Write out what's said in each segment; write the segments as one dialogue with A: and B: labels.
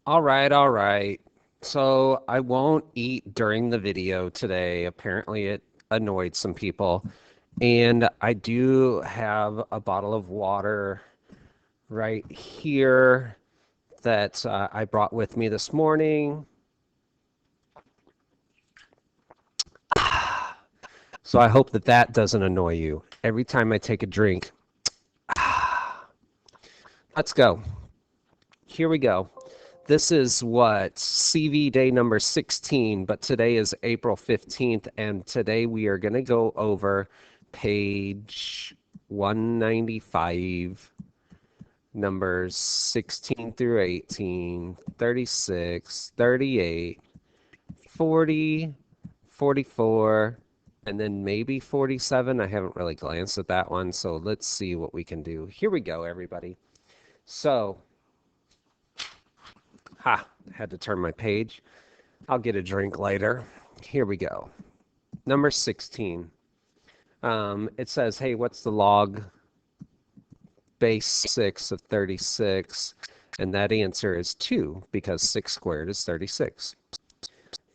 A: All right, all right. So I won't eat during the video today. Apparently, it annoyed some people. And I do have a bottle of water right here that I brought with me this morning. So I hope that that doesn't annoy you. Every time I take a drink, let's go. Here we go. This is what CV day number 16, but today is April 15th, and today we are going to go over page 195, numbers 16 through 18, 36, 38, 40, 44, and then maybe 47. I haven't really glanced at that one, so let's see what we can do. Here we go, everybody. So, had to turn my page. I'll get a drink later. Here we go. Number 16. It says, hey, what's the log base 6 of 36? And that answer is 2 because 6 squared is 36.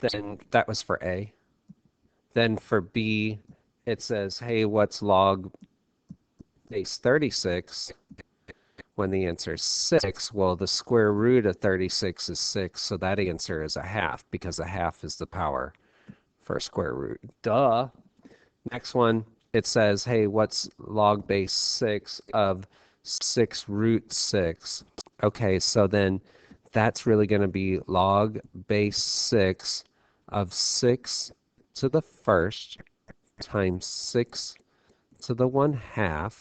A: Then that was for A. Then for B, it says, hey, what's log base 36? When the answer is 6, well, the square root of 36 is 6, so that answer is a half because a half is the power for a square root. Duh. Next one, it says, hey, what's log base 6 of 6 root 6? Okay, so then that's really going to be log base 6 of 6 to the first times 6 to the 1/2,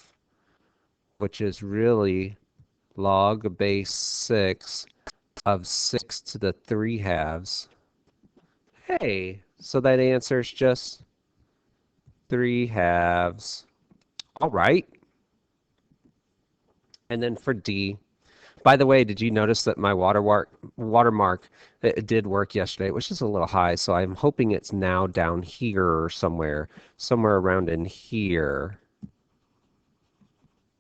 A: which is really log base 6 of 6 to the 3/2. Hey, so that answer is just 3/2. All right. And then for D, by the way, did you notice that my watermark it did work yesterday? It was just a little high, so I'm hoping it's now down here or somewhere around in here.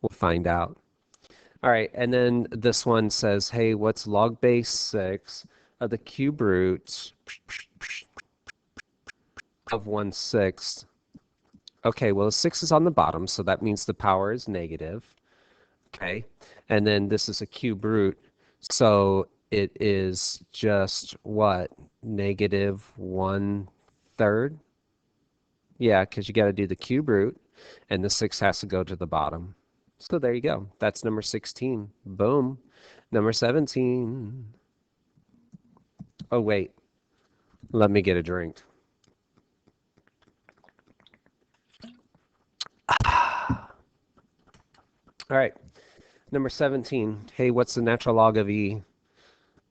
A: We'll find out. All right, and then this one says, hey, what's log base 6 of the cube root of 1/6? Okay, well, the 6 is on the bottom, so that means the power is negative. Okay, and then this is a cube root, so it is just what? Negative 1/3? Yeah, because you got to do the cube root, and the 6 has to go to the bottom. So there you go. That's number 16. Boom. Number 17. Oh, wait. Let me get a drink. All right. Number 17. Hey, what's the natural log of E?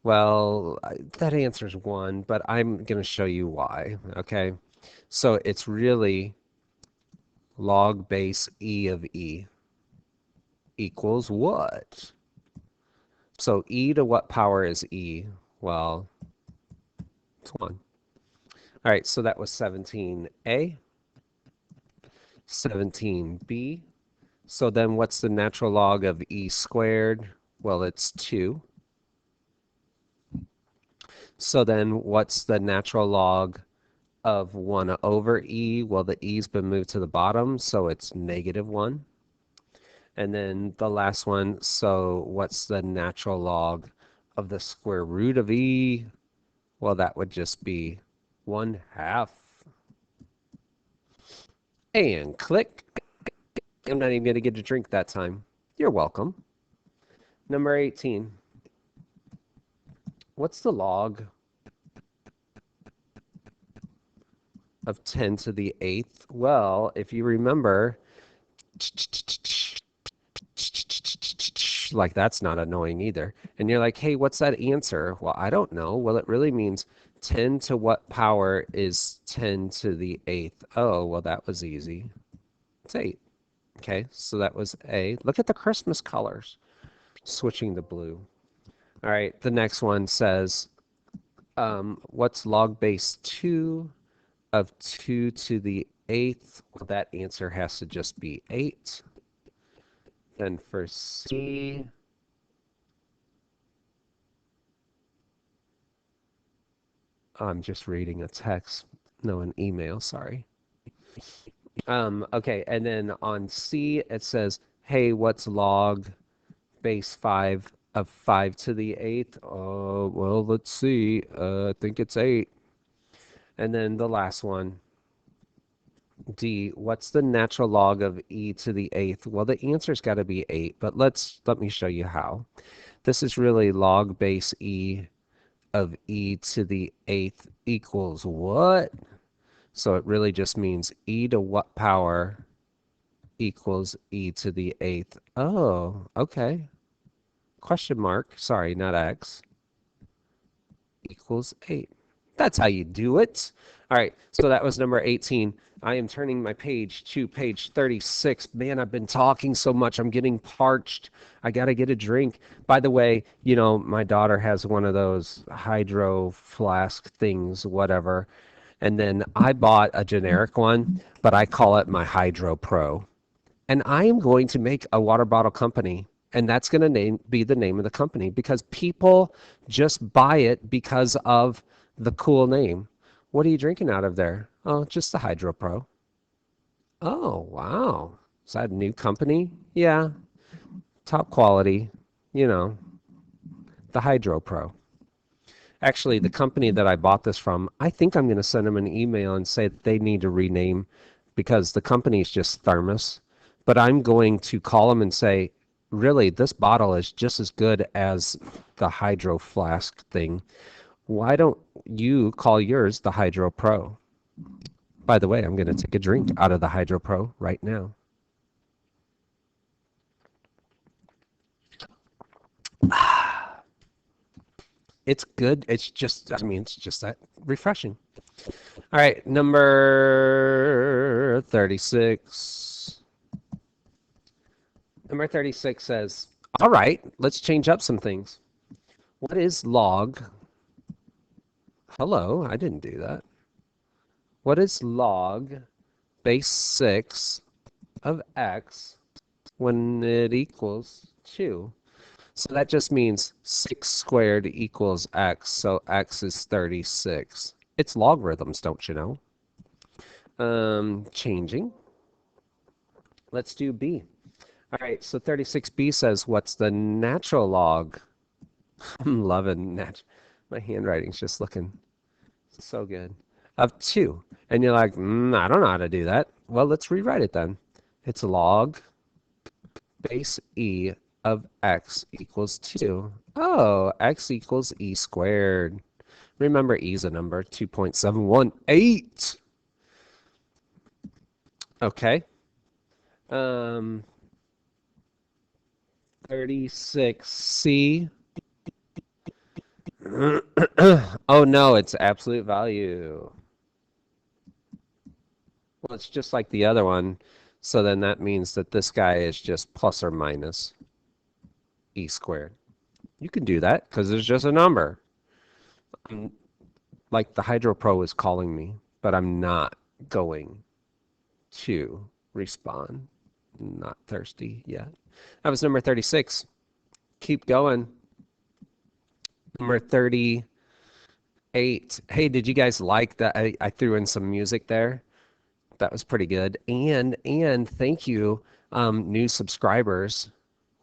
A: Well, that answers 1, but I'm going to show you why. Okay. So it's really log base E of E equals what? So E to what power is E? Well, it's 1. All right, so that was 17A. 17B. So then what's the natural log of E squared? Well, it's 2. So then what's the natural log of 1 over E? Well, the E's been moved to the bottom, so it's negative 1. And then the last one, so what's the natural log of the square root of E? Well, that would just be 1/2. And click. I'm not even going to get a drink that time. You're welcome. Number 18. What's the log of 10 to the 8th? Well, if you remember, like that's not annoying either. And you're like, hey, what's that answer? Well, I don't know. Well, it really means 10 to what power is 10 to the 8th? Oh, well, that was easy. It's 8. Okay, so that was A. Look at the Christmas colors. Switching to blue. All right, the next one says, what's log base 2 of 2 to the 8th? Well, that answer has to just be 8. Then for C, I'm just reading a text, no, an email, sorry. Okay, and then on C it says, hey, what's log base 5 of 5 to the 8th? Oh, well, let's see. I think it's 8. And then the last one, D, what's the natural log of e to the 8th? Well, the answer's got to be 8, but let me show you how. This is really log base e of e to the 8th equals what? So it really just means e to what power equals e to the 8th. Oh, okay. Question mark, sorry, not x, equals 8. That's how you do it. All right, so that was number 18. I am turning my page to page 36. Man, I've been talking so much. I'm getting parched. I got to get a drink. By the way, you know, my daughter has one of those hydro flask things, whatever. And then I bought a generic one, but I call it my Hydro Pro. And I am going to make a water bottle company, and that's going to be the name of the company because people just buy it because of the cool name. What are you drinking out of there? Oh, just the Hydro Pro. Oh, wow. Is that a new company? Yeah, top quality, you know, the Hydro Pro. Actually, the company that I bought this from, I think I'm going to send them an email and say that they need to rename because the company is just Thermos. But I'm going to call them and say, really, this bottle is just as good as the Hydro Flask thing. Why don't you call yours the Hydro Pro? By the way, I'm going to take a drink out of the Hydro Pro right now. It's good. It's just, I mean, it's just that refreshing. All right, number 36. Number 36 says, all right, let's change up some things. What is log? Hello, I didn't do that. What is log base 6 of x when it equals 2? So that just means 6 squared equals x, so x is 36. It's logarithms, don't you know? Changing. Let's do B. All right, so 36b says, what's the natural log? I'm loving that. My handwriting's just looking so good. Of 2. And you're like, I don't know how to do that. Well, let's rewrite it then. It's log base e of x equals 2. Oh, x equals e squared. Remember, e is a number, 2.718. Okay. 36c. Oh no, it's absolute value. Well, it's just like the other one. So then that means that this guy is just plus or minus e squared. You can do that because it's just a number. Like the Hydro Pro is calling me, but I'm not going to respond. Not thirsty yet. That was number 36. Keep going. Number 38. Hey, did you guys like that? I threw in some music there. That was pretty good. And thank you, new subscribers.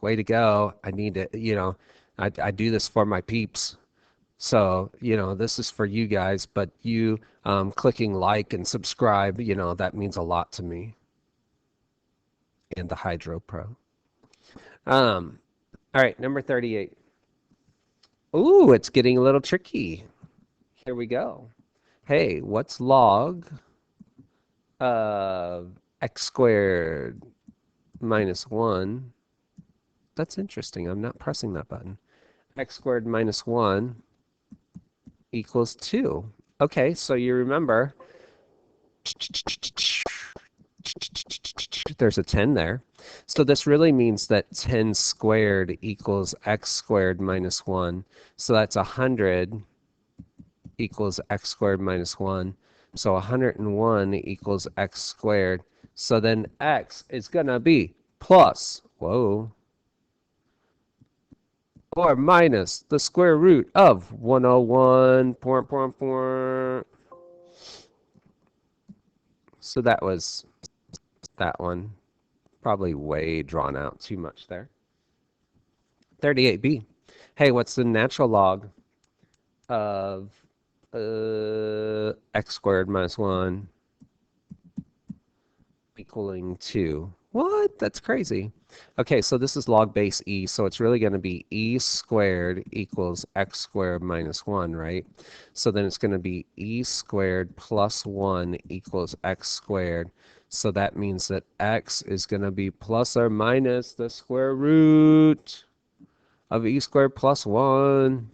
A: Way to go. I need to, you know, I do this for my peeps. So, you know, this is for you guys, but you clicking like and subscribe, you know, that means a lot to me and the Hydro Pro. All right, number 38. Ooh, it's getting a little tricky. Here we go. Hey, what's log of x squared minus 1? That's interesting. I'm not pressing that button. X squared minus 1 equals 2. Okay, so you remember there's a 10 there. So this really means that 10 squared equals x squared minus 1. So that's 100 equals x squared minus 1. So 101 equals x squared. So then x is going to be plus, whoa, or minus the square root of 101. Point, point, point. So that was that one. Probably way drawn out too much there. 38b. Hey, what's the natural log of x squared minus 1 equaling 2? What? That's crazy. Okay, so this is log base e, so it's really going to be e squared equals x squared minus 1, right? So then it's going to be e squared plus 1 equals x squared. So that means that x is going to be plus or minus the square root of e squared plus 1.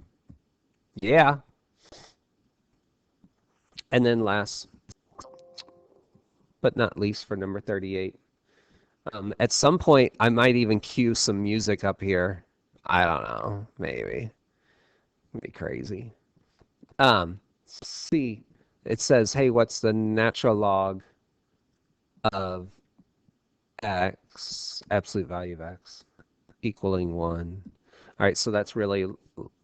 A: Yeah. And then last but not least for number 38, at some point, I might even cue some music up here. I don't know. Maybe. It'd be crazy. C, it says, hey, what's the natural log of x, absolute value of x, equaling 1? All right, so that's really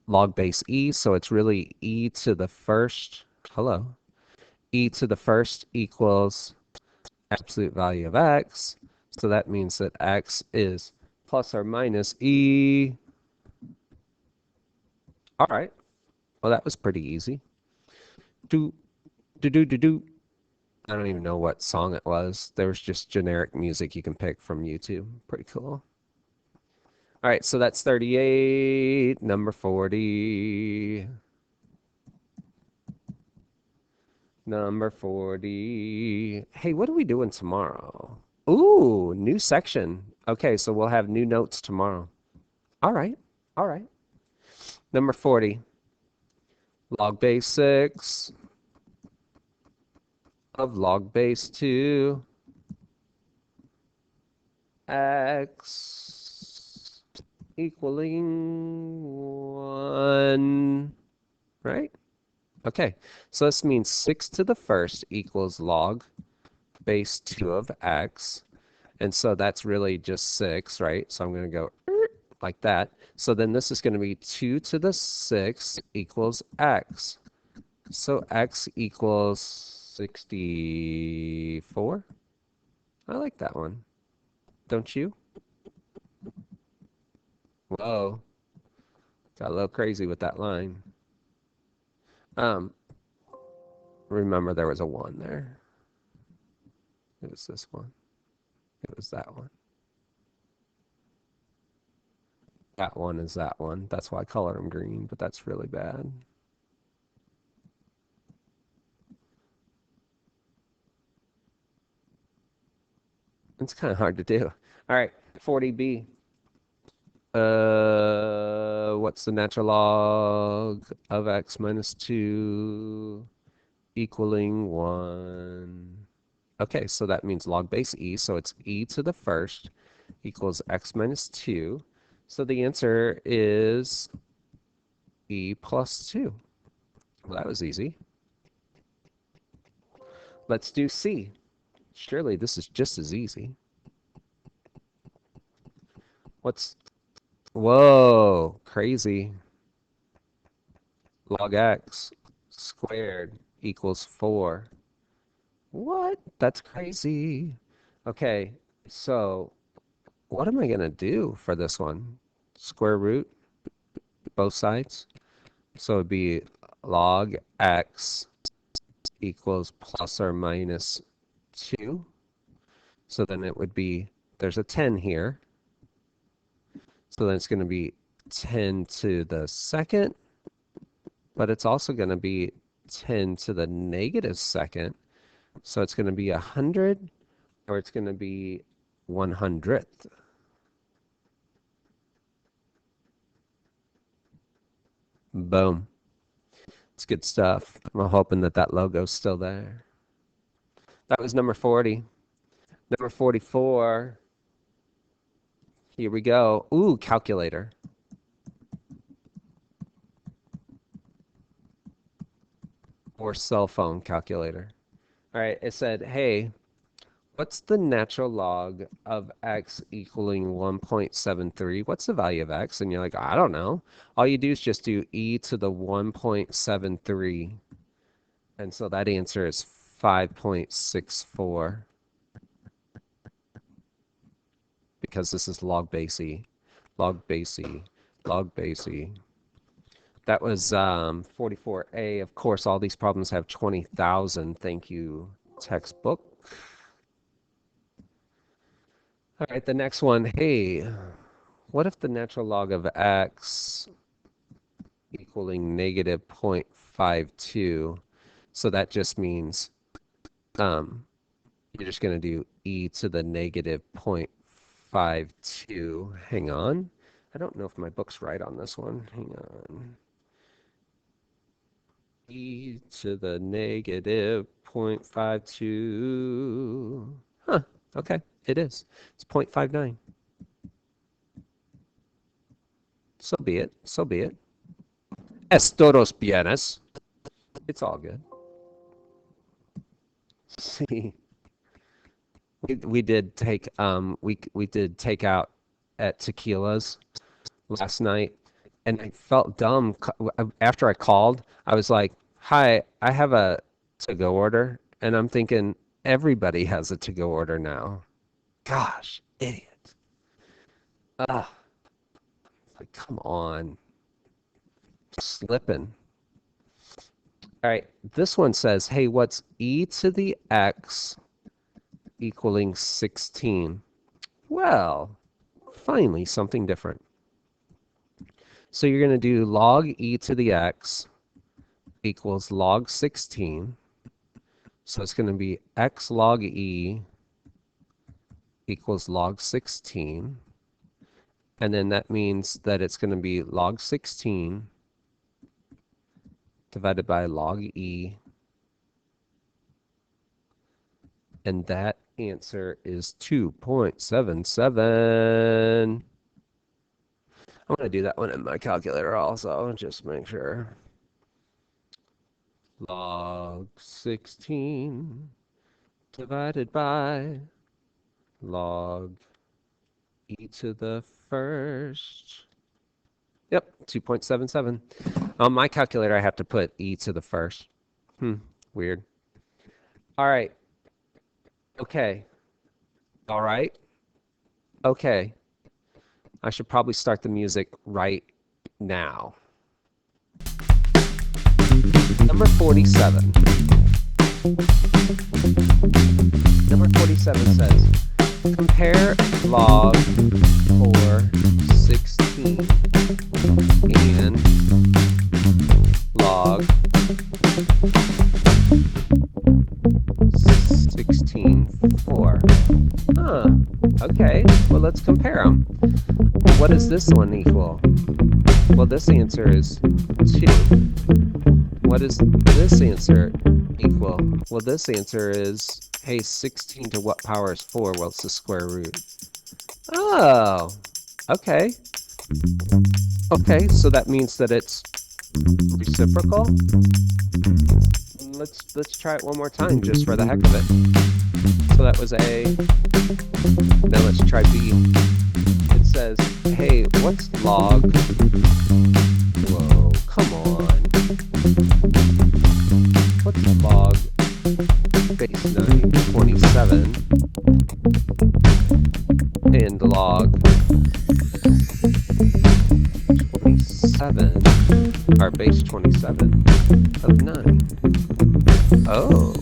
A: log base e, so it's really e to the first, hello, e to the first equals absolute value of x. So that means that x is plus or minus e. All right. Well, that was pretty easy. Do, do, do, do, do. I don't even know what song it was. There was just generic music you can pick from YouTube. Pretty cool. All right, so that's 38. Number 40. Number 40. Hey, what are we doing tomorrow? Ooh, new section. Okay, so we'll have new notes tomorrow. All right. All right. Number 40. Log base 6 of log base 2 x equaling 1, right? Okay, so this means 6 to the first equals log base 2 of x, and so that's really just 6, right? So I'm going to go like that. So then this is going to be 2 to the 6 equals x. So x equals 64. I like that one. Don't you? Whoa. Got a little crazy with that line. Um, remember there was a 1 there. It was this one. It was that one. That one is that one. That's why I color them green, but that's really bad. It's kind of hard to do. All right, 40b. What's the natural log of x minus 2 equaling 1? Okay, so that means log base e, so it's e to the first equals x minus 2. So the answer is e plus 2. Well, that was easy. Let's do c. Surely this is just as easy. What's... Whoa, crazy. Log x squared equals 4. What? That's crazy. Okay, so what am I going to do for this one? Square root, both sides. So it'd be log x equals plus or minus 2. So then it would be, there's a 10 here. So then it's going to be 10 to the second, but it's also going to be 10 to the negative second. So it's going to be 100, or it's going to be 100th. Boom. It's good stuff. I'm hoping that that logo's still there. That was number 40. Number 44. Here we go. Ooh, calculator. Or cell phone calculator. All right, it said, hey, What's the natural log of x equaling 1.73? What's the value of x? And you're like, I don't know. All you do is just do e to the 1.73. And so that answer is 5.64 because this is log base e, log base e, log base e. That was 44A. Of course, all these problems have 20,000. Thank you, textbook. All right, the next one. Hey, what if the natural log of x equaling negative 0.52? So that just means you're just going to do e to the negative 0.52. Hang on. I don't know if my book's right on this one. Hang on. E to the negative 0.52. Huh, okay, it is. It's 0.59. So be it, so be it. Es todos bienes. It's all good. See, we did take we did take out at Tequila's last night, and I felt dumb after I called. I was like, "Hi, I have a to-go order," and I'm thinking everybody has a to-go order now. Gosh, idiot! Ugh, like come on, slipping. All right, this one says, "Hey, what's e to the x equaling 16?" Well, finally something different. So you're going to do log e to the x equals log 16. So it's going to be x log e equals log 16. And then that means that it's going to be log 16 divided by log e. And that answer is 2.77. I'm going to do that one in my calculator also, just make sure. Log 16 divided by log e to the first. Yep, 2.77. On my calculator, I have to put e to the first. Weird. All right. Okay. All right. Okay. I should probably start the music right now. Number 47. Number 47 says, compare log 416 and log 16:4. Huh. Okay. Well, let's compare them. What does this one equal? Well, this answer is 2. What does this answer equal? Well, this answer is, hey, 16 to what power is 4? Well, it's the square root. Oh, okay. Okay, so that means that it's reciprocal. Let's try it one more time just for the heck of it. So that was A. Now let's try B. It says, hey, what's log? Whoa, come on. What's log base 9, 27, and log 27, or base 27 of 9? Oh,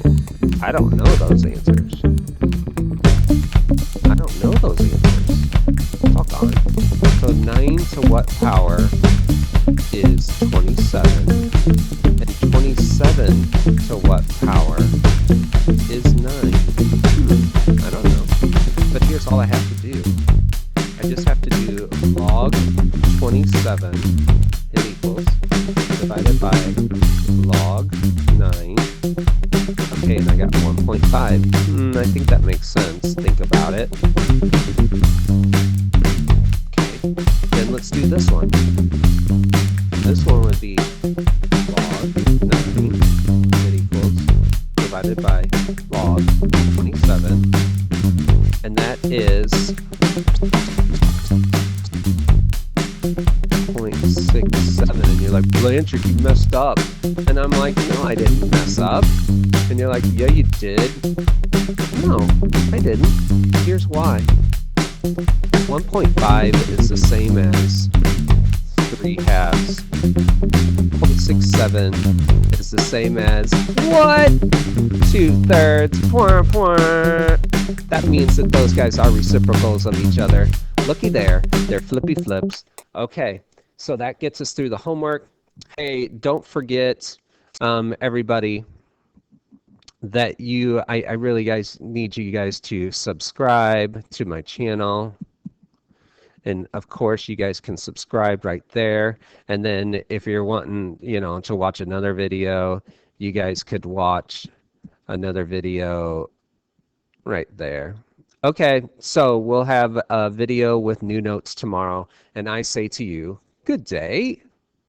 A: I don't know those answers. I don't know those answers. Talk on. So 9 to what power is 27? And 27 to what power is 9? I don't know. But here's all I have to do. I just have to do log 27 equals divided by log 9. Okay, and I got 1.5. I think that makes sense. Think about it. Okay, then let's do this one. This one would be log 9 that equals divided by log 27. 7. And you're like, Blanchard, you messed up. And I'm like, no, I didn't mess up. And you're like, yeah, you did. No, I didn't. Here's why. 1.5 is the same as 3 halves. 0.67 is the same as what? 2/3. That means that those guys are reciprocals of each other. Looky there. They're flippy flips. Okay, so that gets us through the homework. Hey, don't forget, everybody, that I really guys need you guys to subscribe to my channel. And of course, you guys can subscribe right there. And then if you're wanting, to watch another video, you guys could watch another video right there. Okay, so we'll have a video with new notes tomorrow. And I say to you, good day.